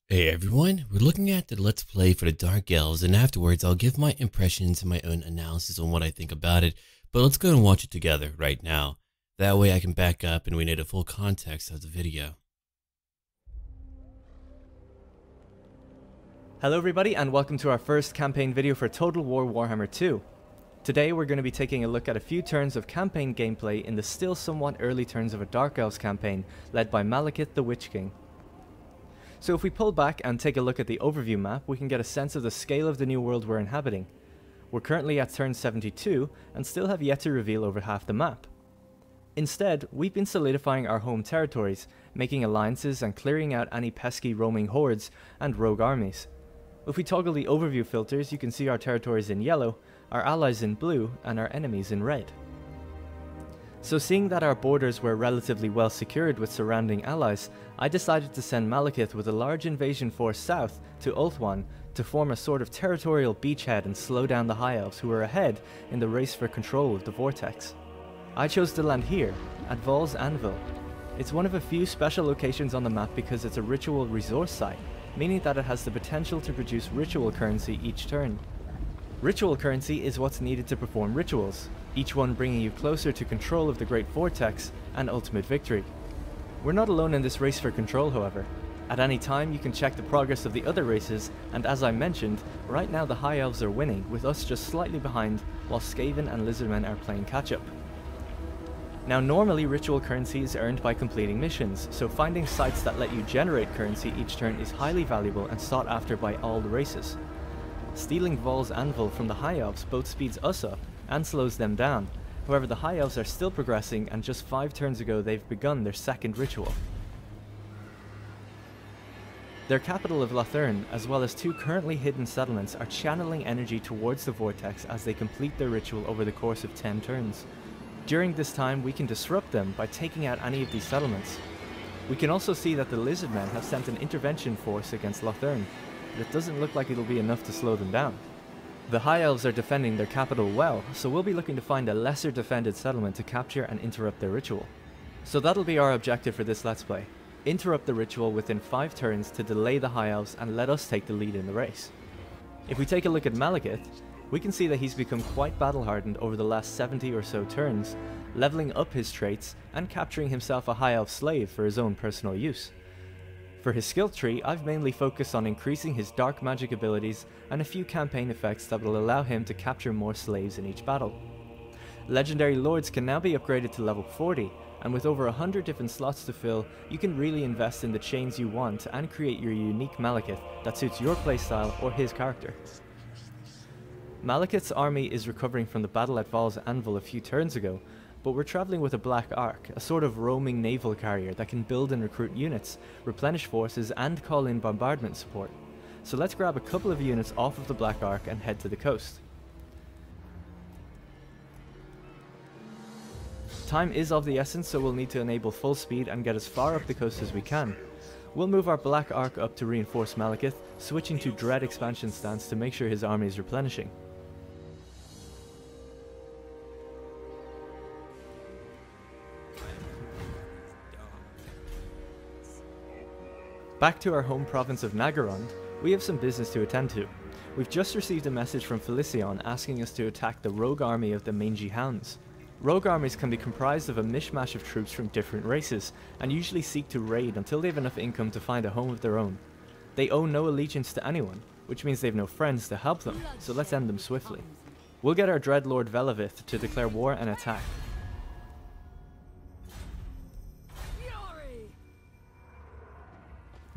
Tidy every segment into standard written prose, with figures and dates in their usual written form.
Hey everyone, we're looking at the Let's Play for the Dark Elves, and afterwards I'll give my impressions and my own analysis on what I think about it, but let's go and watch it together right now. That way I can back up and we know the full context of the video. Hello everybody and welcome to our first campaign video for Total War Warhammer 2. Today we're going to be taking a look at a few turns of campaign gameplay in the still somewhat early turns of a Dark Elves campaign led by Malekith the Witch King. So if we pull back and take a look at the overview map, we can get a sense of the scale of the new world we're inhabiting. We're currently at turn 72 and still have yet to reveal over half the map. Instead, we've been solidifying our home territories, making alliances and clearing out any pesky roaming hordes and rogue armies. If we toggle the overview filters, you can see our territories in yellow, our allies in blue, and our enemies in red. So seeing that our borders were relatively well secured with surrounding allies, I decided to send Malekith with a large invasion force south to Ulthuan to form a sort of territorial beachhead and slow down the High Elves who were ahead in the race for control of the vortex. I chose to land here, at Vol's Anvil. It's one of a few special locations on the map because it's a ritual resource site, meaning that it has the potential to produce ritual currency each turn. Ritual currency is what's needed to perform rituals, each one bringing you closer to control of the Great Vortex and ultimate victory. We're not alone in this race for control, however. At any time you can check the progress of the other races, and as I mentioned, right now the High Elves are winning, with us just slightly behind, while Skaven and Lizardmen are playing catch up. Now normally ritual currency is earned by completing missions, so finding sites that let you generate currency each turn is highly valuable and sought after by all the races. Stealing Vol's Anvil from the High Elves both speeds us up and slows them down. However, the High Elves are still progressing, and just 5 turns ago they've begun their second ritual. Their capital of Lothern, as well as 2 currently hidden settlements, are channeling energy towards the vortex as they complete their ritual over the course of 10 turns. During this time we can disrupt them by taking out any of these settlements. We can also see that the Lizardmen have sent an intervention force against Lothern, but it doesn't look like it'll be enough to slow them down. The High Elves are defending their capital well, so we'll be looking to find a lesser defended settlement to capture and interrupt their ritual. So that'll be our objective for this Let's Play. Interrupt the ritual within 5 turns to delay the High Elves and let us take the lead in the race. If we take a look at Malekith, we can see that he's become quite battle hardened over the last 70 or so turns, leveling up his traits and capturing himself a High Elf slave for his own personal use. For his skill tree, I've mainly focused on increasing his dark magic abilities and a few campaign effects that will allow him to capture more slaves in each battle. Legendary Lords can now be upgraded to level 40, and with over 100 different slots to fill, you can really invest in the chains you want and create your unique Malekith that suits your playstyle or his character. Malekith's army is recovering from the battle at Vol's Anvil a few turns ago, but we're travelling with a Black Ark, a sort of roaming naval carrier that can build and recruit units, replenish forces and call in bombardment support. So let's grab a couple of units off of the Black Ark and head to the coast. Time is of the essence, so we'll need to enable full speed and get as far up the coast as we can. We'll move our Black Ark up to reinforce Malekith, switching to Dread expansion stance to make sure his army is replenishing. Back to our home province of Nagorond, we have some business to attend to. We've just received a message from Felicion asking us to attack the rogue army of the Mangy Hounds. Rogue armies can be comprised of a mishmash of troops from different races, and usually seek to raid until they have enough income to find a home of their own. They owe no allegiance to anyone, which means they have no friends to help them, so let's end them swiftly. We'll get our Dreadlord Velavith to declare war and attack.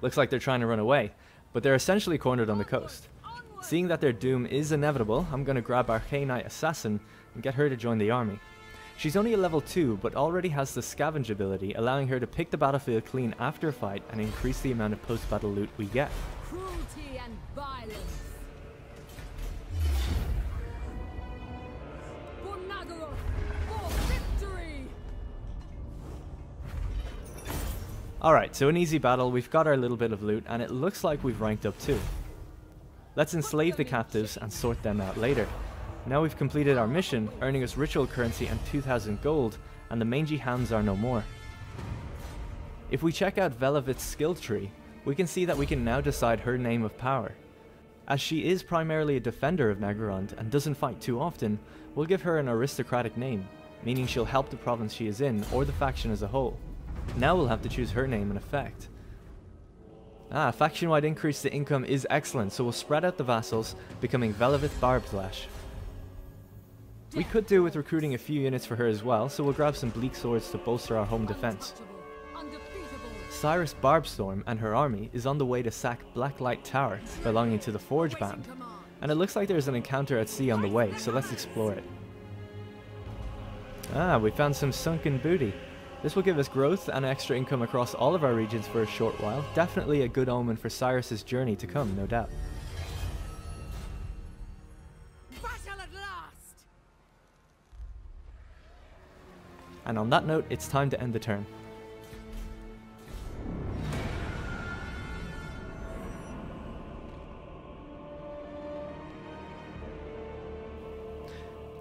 Looks like they're trying to run away, but they're essentially cornered on the coast. Seeing that their doom is inevitable, I'm going to grab our Khainite Assassin and get her to join the army. She's only a level 2, but already has the Scavenge ability, allowing her to pick the battlefield clean after a fight and increase the amount of post-battle loot we get. Cruelty and violence. For Nagorod, for victory! Alright, so an easy battle, we've got our little bit of loot, and it looks like we've ranked up too. Let's enslave the captives and sort them out later. Now we've completed our mission, earning us ritual currency and 2,000 gold, and the Mangy Hounds are no more. If we check out Velavith's skill tree, we can see that we can now decide her name of power. As she is primarily a defender of Nagorond and doesn't fight too often, we'll give her an aristocratic name, meaning she'll help the province she is in or the faction as a whole. Now we'll have to choose her name in effect. Faction-wide increase to income is excellent, so we'll spread out the vassals, becoming Velevith Barbslash. We could do with recruiting a few units for her as well, so we'll grab some bleak swords to bolster our home defense. Cyrus Barbstorm and her army is on the way to sack Blacklight Tower, belonging to the Forge Band, and it looks like there's an encounter at sea on the way, so let's explore it. We found some sunken booty. This will give us growth and extra income across all of our regions for a short while. Definitely a good omen for Cyrus's journey to come, no doubt. Battle at last. And on that note, it's time to end the turn.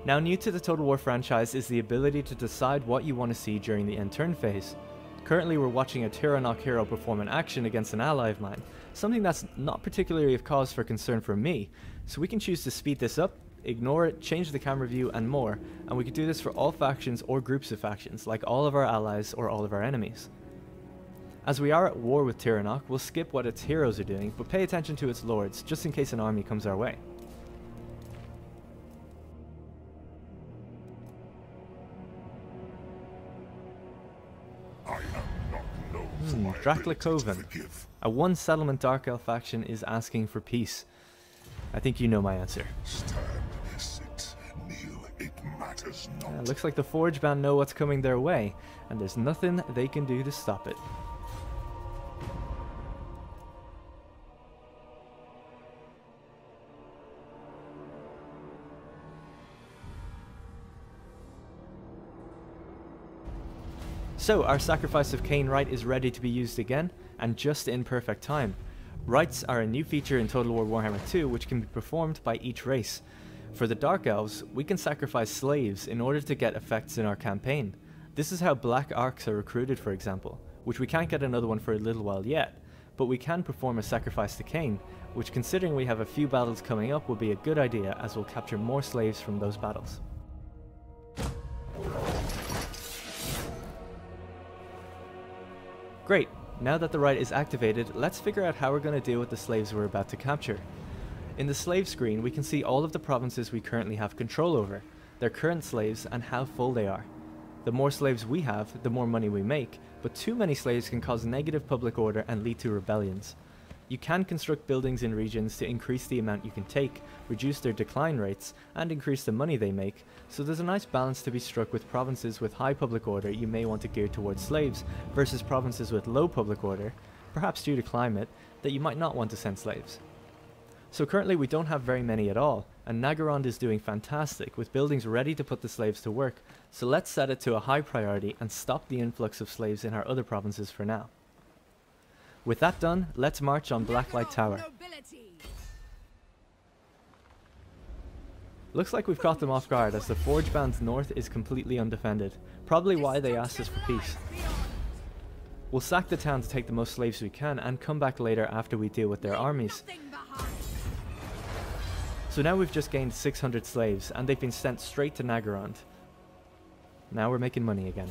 Now, new to the Total War franchise is the ability to decide what you want to see during the end turn phase. Currently we're watching a Tyrannok hero perform an action against an ally of mine, something that's not particularly of cause for concern for me, so we can choose to speed this up, ignore it, change the camera view and more, and we can do this for all factions or groups of factions, like all of our allies or all of our enemies. As we are at war with Tyrannok, we'll skip what its heroes are doing, but pay attention to its lords, just in case an army comes our way. Draklikoven. A one settlement Dark Elf faction is asking for peace. I think you know my answer. Stand, sit, kneel, it matters not. Looks like the Forge Band know what's coming their way, and there's nothing they can do to stop it. So, our Sacrifice of Cain rite is ready to be used again, and just in perfect time. Rites are a new feature in Total War Warhammer 2 which can be performed by each race. For the Dark Elves, we can sacrifice slaves in order to get effects in our campaign. This is how Black Arcs are recruited, for example, which we can't get another one for a little while yet, but we can perform a Sacrifice to Cain, which, considering we have a few battles coming up, will be a good idea as we'll capture more slaves from those battles. Great, now that the rite is activated, let's figure out how we're going to deal with the slaves we're about to capture. In the slave screen, we can see all of the provinces we currently have control over, their current slaves and how full they are. The more slaves we have, the more money we make, but too many slaves can cause negative public order and lead to rebellions. You can construct buildings in regions to increase the amount you can take, reduce their decline rates, and increase the money they make, so there's a nice balance to be struck with provinces with high public order you may want to gear towards slaves, versus provinces with low public order, perhaps due to climate, that you might not want to send slaves. So currently we don't have very many at all, and Nagorond is doing fantastic with buildings ready to put the slaves to work, so let's set it to a high priority and stop the influx of slaves in our other provinces for now. With that done, let's march on Blacklight Tower. Looks like we've caught them off guard as the Forge Band's north is completely undefended, probably why they asked us for peace. We'll sack the town to take the most slaves we can and come back later after we deal with their armies. So now we've just gained 600 slaves and they've been sent straight to Nagorond. Now we're making money again.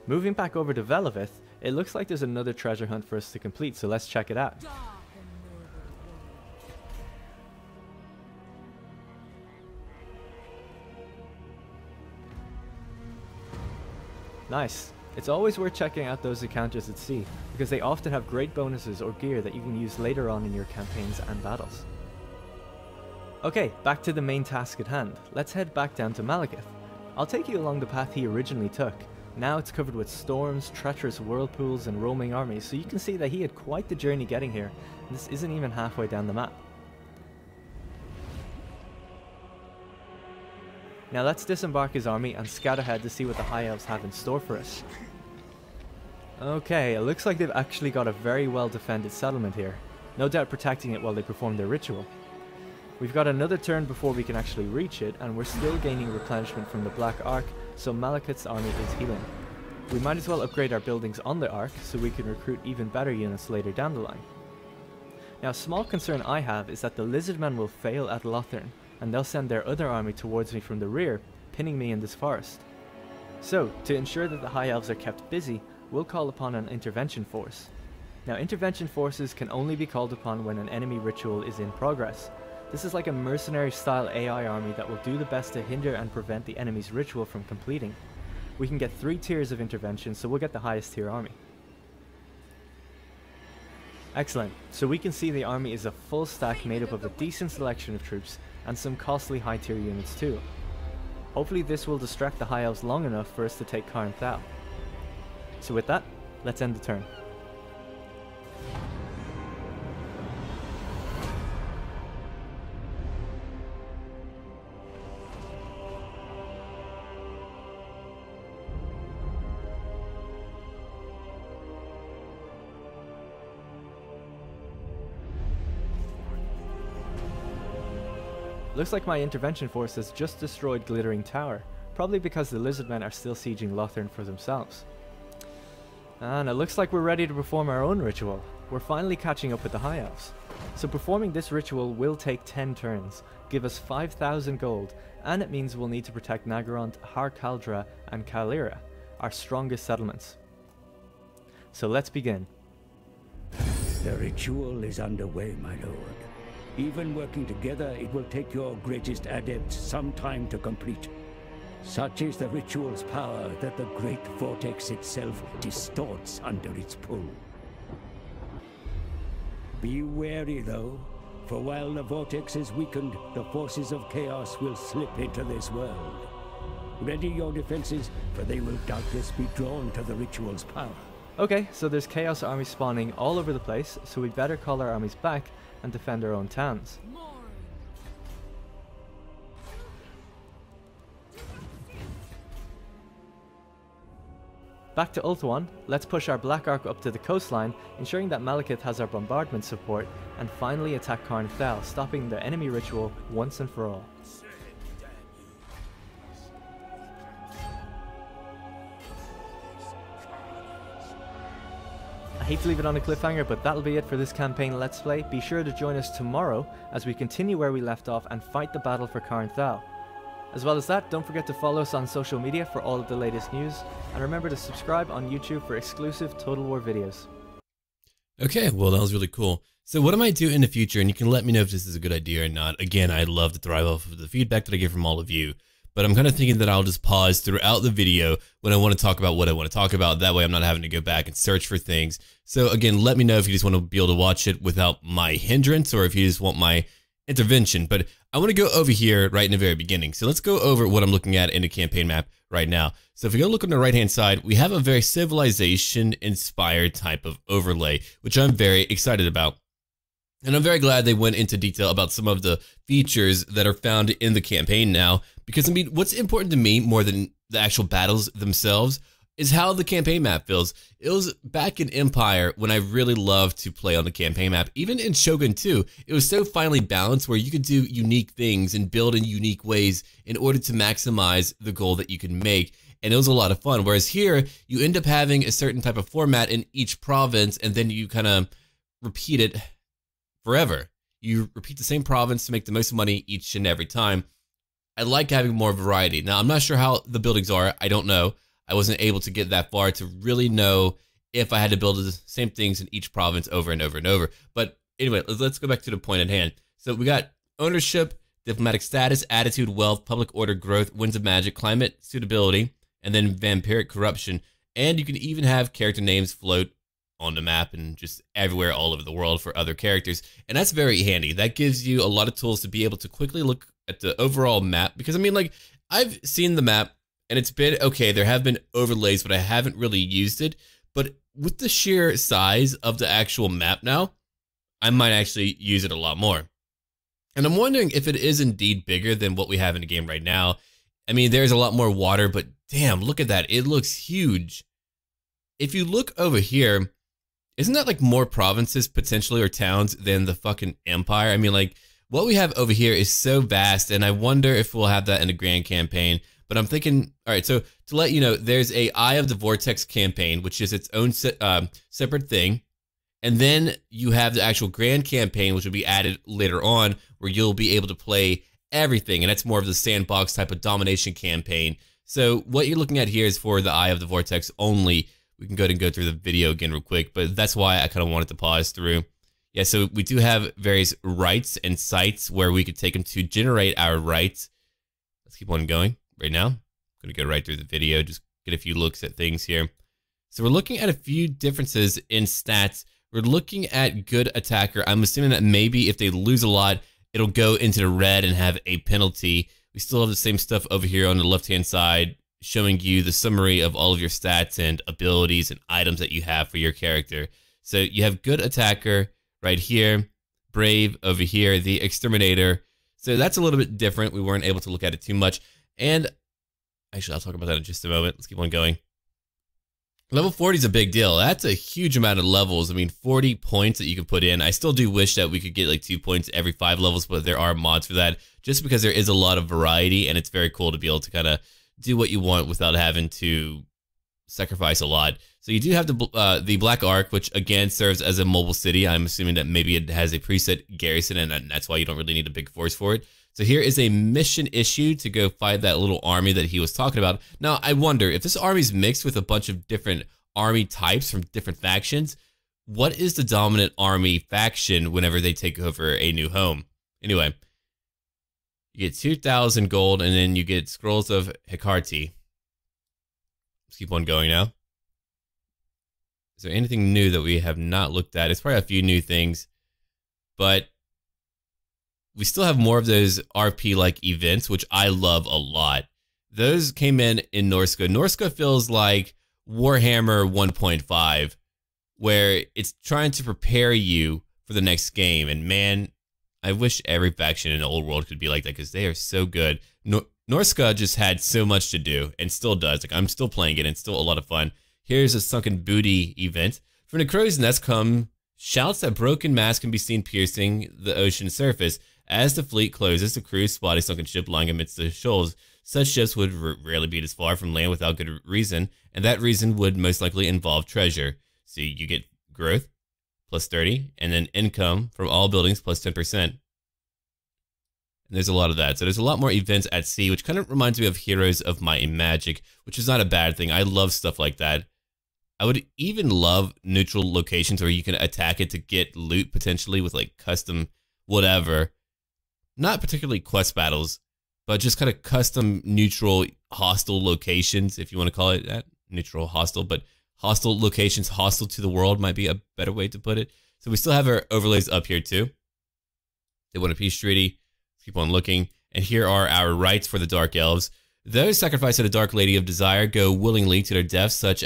Moving back over to Velevith, it looks like there's another treasure hunt for us to complete, so let's check it out. Nice. It's always worth checking out those encounters at sea, because they often have great bonuses or gear that you can use later on in your campaigns and battles. Okay, back to the main task at hand. Let's head back down to Malekith. I'll take you along the path he originally took. Now it's covered with storms, treacherous whirlpools and roaming armies, so you can see that he had quite the journey getting here, and this isn't even halfway down the map. Now let's disembark his army and scout ahead to see what the High Elves have in store for us. Okay, it looks like they've actually got a very well defended settlement here, no doubt protecting it while they perform their ritual. We've got another turn before we can actually reach it, and we're still gaining replenishment from the Black Ark, so Malekith's army is healing. We might as well upgrade our buildings on the Ark so we can recruit even better units later down the line. Now, a small concern I have is that the Lizardmen will fail at Lothern, and they'll send their other army towards me from the rear, pinning me in this forest. So, to ensure that the High Elves are kept busy, we'll call upon an intervention force. Now, intervention forces can only be called upon when an enemy ritual is in progress. This is like a mercenary style AI army that will do the best to hinder and prevent the enemy's ritual from completing. We can get 3 tiers of intervention, so we'll get the highest tier army. Excellent, so we can see the army is a full stack made up of a decent selection of troops and some costly high tier units too. Hopefully this will distract the High Elves long enough for us to take Cairn Thal. So with that, let's end the turn. Looks like my intervention force has just destroyed Glittering Tower, probably because the Lizardmen are still sieging Lothern for themselves. And it looks like we're ready to perform our own ritual. We're finally catching up with the High Elves. So performing this ritual will take 10 turns, give us 5,000 gold, and it means we'll need to protect Nagoront, Har Kaldra, and Kalira, our strongest settlements. So let's begin. The ritual is underway, my lord. Even working together, it will take your greatest adepts some time to complete. Such is the ritual's power that the great vortex itself distorts under its pull. Be wary though, for while the vortex is weakened, the forces of chaos will slip into this world. Ready your defenses, for they will doubtless be drawn to the ritual's power. Okay, so there's chaos armies spawning all over the place, so we better call our armies back and defend our own towns. Back to Ulthuan, let's push our Black Ark up to the coastline, ensuring that Malekith has our bombardment support, and finally attack Cairn Thal, stopping the enemy ritual once and for all. I hate to leave it on a cliffhanger, but that'll be it for this campaign Let's Play. Be sure to join us tomorrow as we continue where we left off and fight the battle for Cairn Thal. As well as that, don't forget to follow us on social media for all of the latest news, and remember to subscribe on YouTube for exclusive Total War videos. Okay, well that was really cool. So what I might do in the future, and you can let me know if this is a good idea or not. Again, I'd love to thrive off of the feedback that I get from all of you. But I'm kind of thinking that I'll just pause throughout the video when I want to talk about what I want to talk about. That way I'm not having to go back and search for things. So again, let me know if you just want to be able to watch it without my hindrance or if you just want my intervention. But I want to go over here right in the very beginning. So let's go over what I'm looking at in the campaign map right now. So if you go look on the right-hand side, we have a very civilization-inspired type of overlay, which I'm very excited about. And I'm very glad they went into detail about some of the features that are found in the campaign now. Because, I mean, what's important to me more than the actual battles themselves is how the campaign map feels. It was back in Empire when I really loved to play on the campaign map. Even in Shogun 2, it was so finely balanced where you could do unique things and build in unique ways in order to maximize the goal that you can make. And it was a lot of fun. Whereas here, you end up having a certain type of format in each province, and then you kind of repeat it forever. You repeat the same province to make the most money each and every time. I like having more variety. Now, I'm not sure how the buildings are. I don't know. I wasn't able to get that far to really know if I had to build the same things in each province over and over and over. But anyway, let's go back to the point at hand. So we got ownership, diplomatic status, attitude, wealth, public order, growth, winds of magic, climate, suitability, and then vampiric corruption. And you can even have character names float on the map and just everywhere all over the world for other characters. And that's very handy. That gives you a lot of tools to be able to quickly look at the overall map. Because I mean, like, I've seen the map and it's been okay. There have been overlays, but I haven't really used it. But with the sheer size of the actual map now, I might actually use it a lot more. And I'm wondering if it is indeed bigger than what we have in the game right now. I mean, there's a lot more water, but damn, look at that. It looks huge. If you look over here, isn't that like more provinces potentially or towns than the fucking Empire? I mean, like, what we have over here is so vast, and I wonder if we'll have that in the Grand Campaign. But I'm thinking, all right, so to let you know, there's a Eye of the Vortex campaign, which is its own separate thing. And then you have the actual grand campaign, which will be added later on, where you'll be able to play everything. And that's more of the sandbox type of domination campaign. So what you're looking at here is for the Eye of the Vortex only. We can go ahead and go through the video again real quick, but that's why I kind of wanted to pause through. Yeah, so we do have various rights and sites where we could take them to generate our rights. Let's keep on going right now. I'm going to go right through the video, just get a few looks at things here. So we're looking at a few differences in stats. We're looking at good attacker. I'm assuming that maybe if they lose a lot, it'll go into the red and have a penalty. We still have the same stuff over here on the left-hand side, showing you the summary of all of your stats and abilities and items that you have for your character. So you have good attacker right here, brave over here, the exterminator. So that's a little bit different. We weren't able to look at it too much. And actually, I'll talk about that in just a moment. Let's keep on going. Level 40 is a big deal. That's a huge amount of levels. I mean, 40 points that you can put in. I still do wish that we could get like 2 points every 5 levels, but there are mods for that just because there is a lot of variety, and it's very cool to be able to kind of do what you want without having to sacrifice a lot. So you do have the Black Ark, which again serves as a mobile city. I'm assuming that maybe it has a preset garrison, and that's why you don't really need a big force for it. So here is a mission issue to go fight that little army that he was talking about. Now, I wonder if this army is mixed with a bunch of different army types from different factions, what is the dominant army faction whenever they take over a new home? Anyway, you get 2,000 gold, and then you get Scrolls of Hecate. Let's keep on going now. Is there anything new that we have not looked at? It's probably a few new things, but we still have more of those RP-like events, which I love a lot. Those came in Norska. Norska feels like Warhammer 1.5, where it's trying to prepare you for the next game. And man, I wish every faction in the old world could be like that, because they are so good. Norska just had so much to do, and still does. Like, I'm still playing it, and it's still a lot of fun. Here's a Sunken Booty event. From the crow's nest come shouts that broken masts can be seen piercing the ocean surface. As the fleet closes, the crew spot a sunken ship lying amidst the shoals. Such ships would rarely be this far from land without good reason, and that reason would most likely involve treasure. So you get growth, plus 30, and then income from all buildings, plus 10%. And there's a lot of that. So there's a lot more events at sea, which kind of reminds me of Heroes of Might and Magic, which is not a bad thing. I love stuff like that. I would even love neutral locations where you can attack it to get loot, potentially, with like custom whatever. Not particularly quest battles, but just kind of custom neutral hostile locations, if you want to call it that. Neutral hostile, but hostile locations, hostile to the world might be a better way to put it. So we still have our overlays up here too. They want a peace treaty. Keep on looking. And here are our rights for the Dark Elves. Those sacrificed to the Dark Lady of Desire go willingly to their deaths, such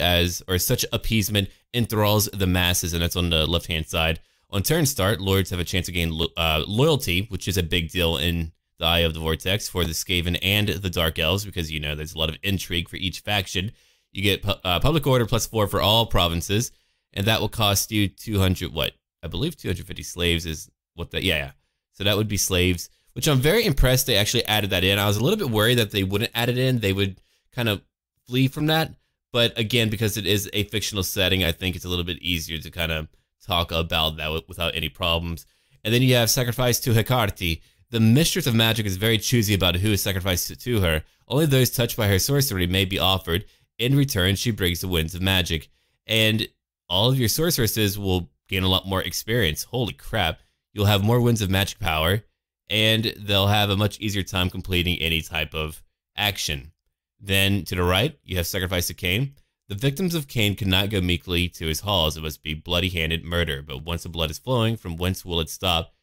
appeasement enthralls the masses, and that's on the left-hand side. On turn start, Lords have a chance to gain loyalty, which is a big deal in the Eye of the Vortex for the Skaven and the Dark Elves, because, you know, there's a lot of intrigue for each faction. You get Public Order +4 for all provinces, and that will cost you 200, what? I believe 250 slaves is what that, yeah. So that would be slaves, which I'm very impressed they actually added that in. I was a little bit worried that they wouldn't add it in. They would kind of flee from that. But again, because it is a fictional setting, I think it's a little bit easier to kind of talk about that without any problems. And then you have sacrifice to Hecate. The Mistress of Magic is very choosy about who is sacrificed to her. Only those touched by her sorcery may be offered. In return, she brings the winds of magic. And all of your sorceresses will gain a lot more experience. Holy crap. You'll have more winds of magic power, and they'll have a much easier time completing any type of action. Then, to the right, you have Sacrifice to Cain. The victims of Cain cannot go meekly to his halls. It must be bloody-handed murder. But once the blood is flowing, from whence will it stop?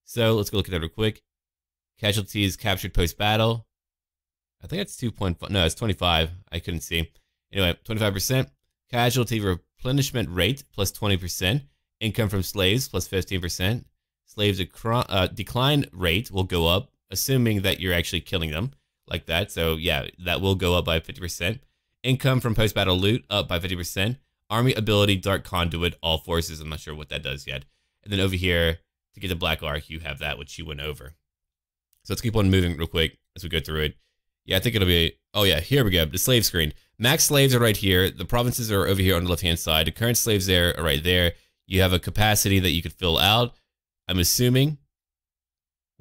So, let's go look at that real quick. Casualties captured post-battle. I think that's 2.5. No, it's 25. I couldn't see. Anyway, 25%. Casualty replenishment rate, plus 20%. Income from slaves, plus 15%. Slaves' decline rate will go up, assuming that you're actually killing them like that. So yeah, that will go up by 50%. Income from post-battle loot up by 50%. Army ability, Dark Conduit, all forces. I'm not sure what that does yet. And then over here, to get the Black Ark, you have that, which you went over. So let's keep on moving real quick as we go through it. Yeah, I think it'll be, oh yeah, here we go, the slave screen. Max slaves are right here. The provinces are over here on the left-hand side. The current slaves there are right there. You have a capacity that you could fill out. I'm assuming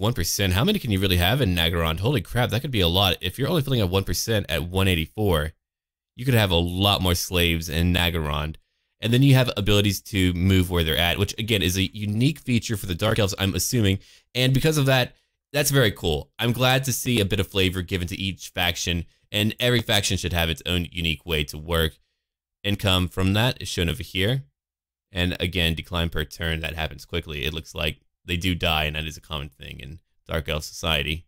1%. How many can you really have in Nagaron? Holy crap, that could be a lot. If you're only filling out 1% at 184, you could have a lot more slaves in Nagaron. And then you have abilities to move where they're at, which again is a unique feature for the Dark Elves, I'm assuming. And because of that, that's very cool. I'm glad to see a bit of flavor given to each faction, and every faction should have its own unique way to work. Income from that is shown over here. And again, decline per turn, that happens quickly. It looks like they do die, and that is a common thing in Dark Elf society.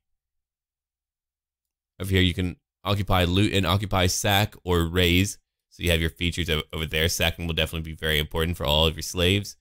Over here, you can occupy, loot, and occupy, sack, or raise. So you have your features over there. Sacking will definitely be very important for all of your slaves.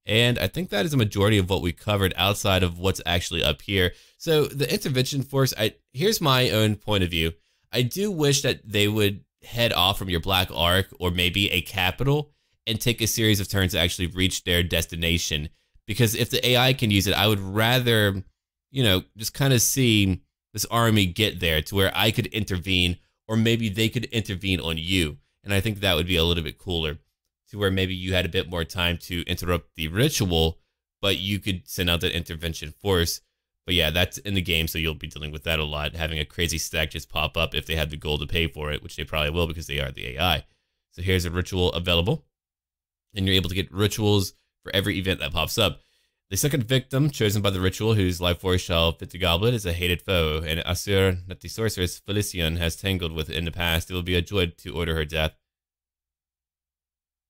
And I think that is a majority of what we covered outside of what's actually up here. So the intervention force, here's my own point of view. I do wish that they would head off from your Black Ark or maybe a capital and take a series of turns to actually reach their destination. Because if the AI can use it, I would rather, you know, just kind of see this army get there to where I could intervene, or maybe they could intervene on you. And I think that would be a little bit cooler, to where maybe you had a bit more time to interrupt the ritual, but you could send out that intervention force. But yeah, that's in the game, so you'll be dealing with that a lot, having a crazy stack just pop up if they have the gold to pay for it, which they probably will because they are the AI. So here's a ritual available, and you're able to get rituals for every event that pops up. The second victim chosen by the ritual, whose life force shall fit the goblet, is a hated foe, and Asur that the sorceress Felician has tangled with in the past. It will be a joy to order her death.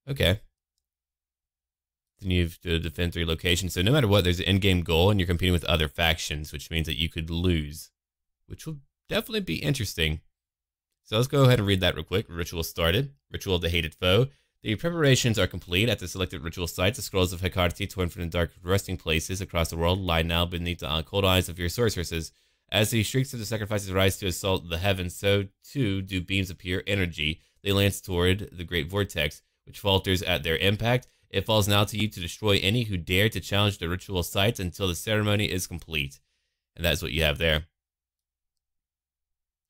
Okay. Then you've to defend 3 locations. So no matter what, there's an in-game goal, and you're competing with other factions, which means that you could lose, which will definitely be interesting. So let's go ahead and read that real quick. Ritual started. Ritual of the hated foe. The preparations are complete at the selected ritual sites. The scrolls of Hecate, torn from the dark resting places across the world, lie now beneath the cold eyes of your sorceresses. As the shrieks of the sacrifices rise to assault the heavens, so too do beams of pure energy. They lance toward the great vortex, which falters at their impact. It falls now to you to destroy any who dare to challenge the ritual sites until the ceremony is complete. And that's what you have there.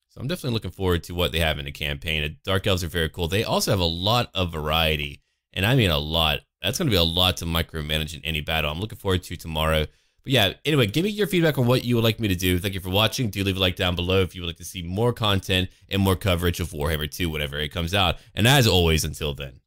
So I'm definitely looking forward to what they have in the campaign. The Dark Elves are very cool. They also have a lot of variety, and I mean a lot. That's going to be a lot to micromanage in any battle. I'm looking forward to tomorrow. But yeah, anyway, give me your feedback on what you would like me to do. Thank you for watching. Do leave a like down below if you would like to see more content and more coverage of Warhammer 2 whenever it comes out. And as always, until then.